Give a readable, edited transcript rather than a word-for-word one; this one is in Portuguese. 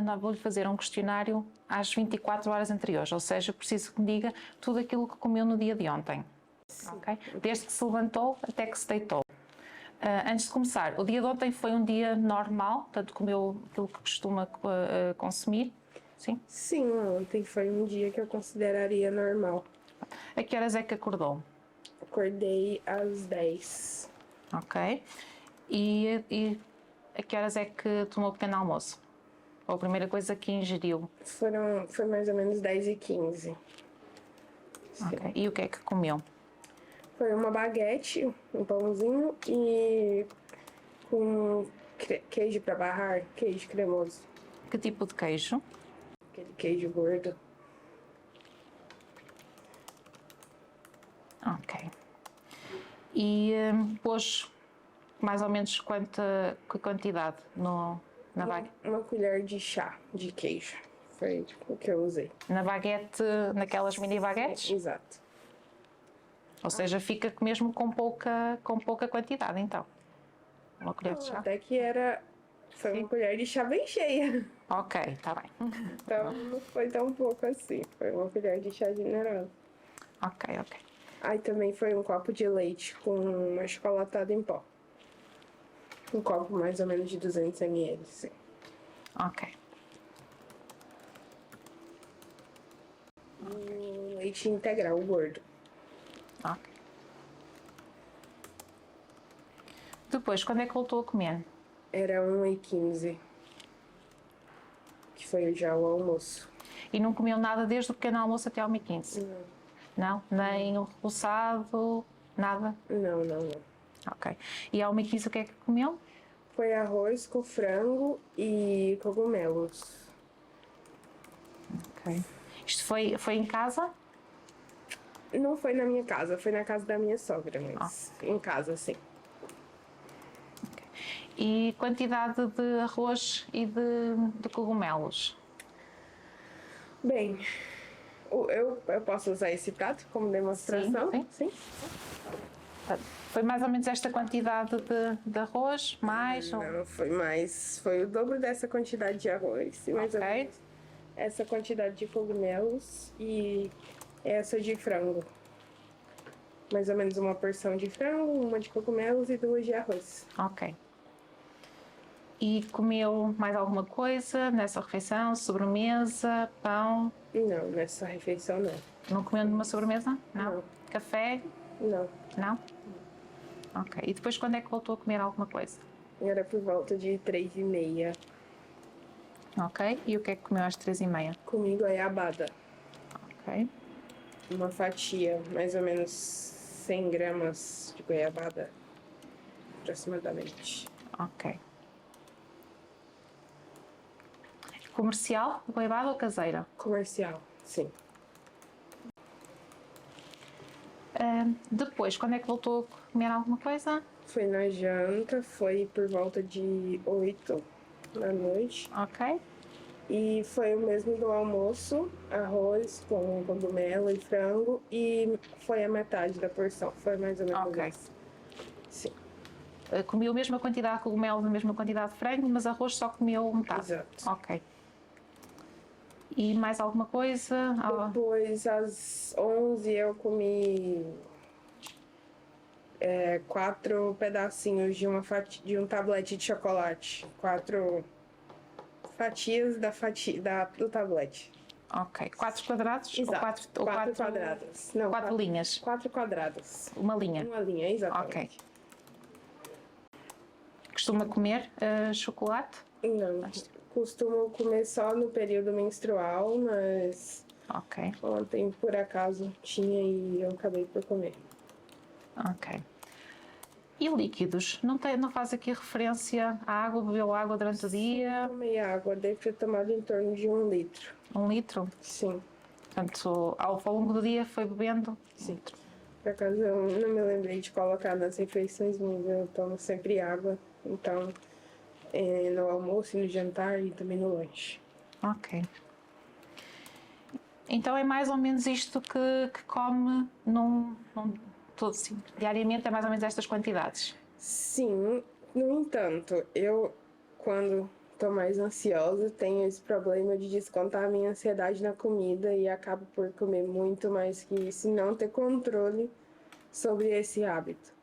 Nós vou-lhe fazer um questionário às 24 horas anteriores, ou seja, preciso que me diga tudo aquilo que comeu no dia de ontem. Okay? Desde que se levantou até que se deitou. Antes de começar, o dia de ontem foi um dia normal, portanto comeu aquilo que costuma consumir? Sim? Sim, ontem foi um dia que eu consideraria normal. A que horas é que acordou? Acordei às 10. Ok. E a que horas é que tomou o pequeno almoço? Ou a primeira coisa que ingeriu? Foi mais ou menos 10h15. Ok. E o que é que comeu? Foi uma baguete, um pãozinho e com queijo para barrar, queijo cremoso. Que tipo de queijo? Aquele queijo gordo. Ok. E pôs mais ou menos que quantidade na baguete? Uma colher de chá de queijo. Foi o que eu usei. Na baguete, naquelas mini baguetes? Exato. Ou seja, fica mesmo com pouca quantidade, então. Uma colher de chá? Até que foi uma colher de chá bem cheia. Ok, está bem. Então não foi tão pouco assim. Foi uma colher de chá generosa. Ok. Aí também foi um copo de leite com uma chocolatada em pó. Um copo mais ou menos de 200 ml, sim. Ok. Um leite integral, gordo. Ok. Depois, quando é que voltou a comer? Era 1h15. Que foi já o almoço. E não comeu nada desde o pequeno almoço até ao 1h15? Não? Nem o repousado, nada? Não. Ok. E ao 1h15 o que é que comeu? Foi arroz com frango e cogumelos. Ok. Isto foi em casa? Não foi na minha casa, foi na casa da minha sogra, mas em casa, sim. E quantidade de arroz e de cogumelos? Bem, eu posso usar esse prato como demonstração? Sim. Foi mais ou menos esta quantidade de arroz, mais? Não, foi mais. Foi o dobro dessa quantidade de arroz e mais ou menos essa quantidade de cogumelos e essa de frango. Mais ou menos uma porção de frango, uma de cogumelos e 2 de arroz. Ok. E comeu mais alguma coisa nessa refeição? Sobremesa, pão? Não, nessa refeição não. Não comeu nenhuma sobremesa? Não. Café? Não. Não? Ok. E depois quando é que voltou a comer alguma coisa? Era por volta de 3h30. Ok. E o que é que comeu às 3h30? Comi goiabada. Ok. Uma fatia, mais ou menos 100 gramas de goiabada, aproximadamente. Ok. Comercial, goiabada ou caseira? Comercial, sim. Depois, quando é que voltou a comer alguma coisa? Foi na janta, foi por volta de 8 da noite. Ok. E foi o mesmo do almoço, arroz com cogumelo e frango, e foi a metade da porção, foi mais ou menos Ok. isso. Sim, Comeu a mesma quantidade de cogumelos, a mesma quantidade de frango, mas arroz só comeu metade. exato. Ok. E mais alguma coisa? Depois, às 11, eu comi 4 pedacinhos de um tablete de chocolate. 4 fatias do tablete. Ok. 4 quadrados? Exato. Ou 4 quadrados. Não, 4 linhas? 4 quadrados. Uma linha? Uma linha, exatamente. Ok. Costuma comer chocolate? Não, costumo comer só no período menstrual, mas Ok. ontem por acaso tinha e eu acabei por comer. Ok. E líquidos? Não faz aqui referência à água? Bebeu água durante o dia? Tomei água, devo ter tomado em torno de 1 litro. 1 litro? Sim, Portanto, ao longo do dia foi bebendo? sim. Por acaso eu não me lembrei de colocar nas refeições, mas eu tomo sempre água. Então, no almoço, no jantar e também no lanche. Ok. Então é mais ou menos isto que come todo, sim, diariamente é mais ou menos estas quantidades? Sim, no entanto, eu quando tô mais ansiosa, tenho esse problema de descontar a minha ansiedade na comida e acabo por comer muito mais que isso e não ter controle sobre esse hábito.